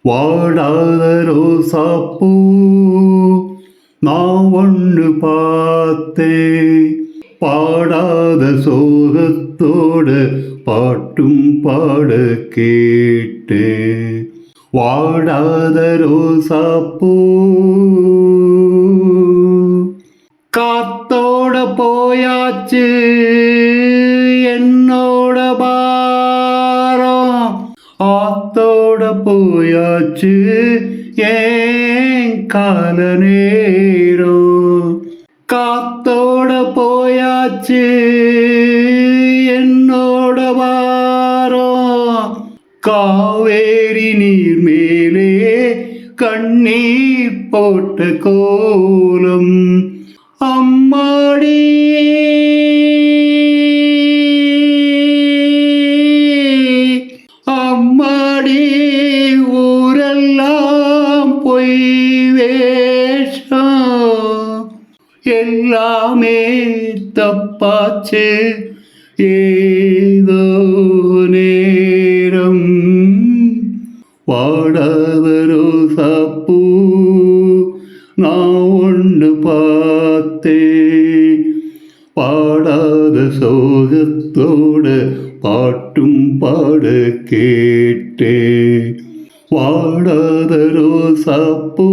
வாடாத ரோசாப்பூ நான் ஒன்று பார்த்தேன், பாடாத சோகத்தோட பாட்டும் பாட கேட்டேன். வாடாத ரோசாப்பூ காத்தோட போயாச்சு என்னோட பாரம், ஆத்தோட போயாச்சு ஏன் கால நேரம். காத்தோட போயாச்சு என்னோட பாரம், காவேரி நீர் மேலே கண்ணீர் போட்ட கோலம். அம்மாடி அம்மாடி ஊரெல்லாம் பொய் வேஷம், எல்லாமே தப்பாச்சு ஏதோ நேரம். வாடாத ரோசாப்பூ நான் ஒன்று பார்த்தேன், பாடாத சோகத்தோட பாட்டும் பாட கேட்டேன். வாடாத ரோசாப்பூ